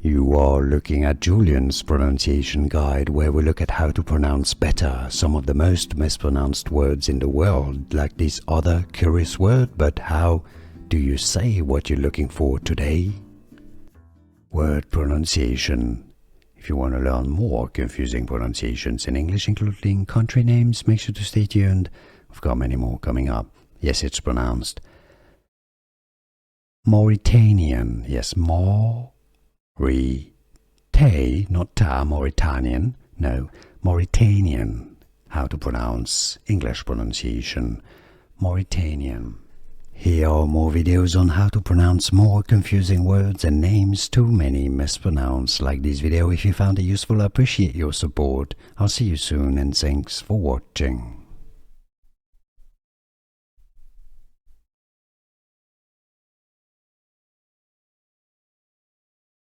You are looking at Julian's pronunciation guide, where we look at how to pronounce better some of the most mispronounced words in the world, like this other curious word. But how do you say what you're looking for today? Word pronunciation. If you want to learn more confusing pronunciations in English, including country names, make sure to stay tuned. We've got many more coming up. Yes, it's pronounced Mauritanian. Yes, not ta, Mauritanian. No, Mauritanian. How to pronounce English pronunciation. Mauritanian. Here are more videos on how to pronounce more confusing words and names too many mispronounced. Like this video if you found it useful. I appreciate your support. I'll see you soon and thanks for watching.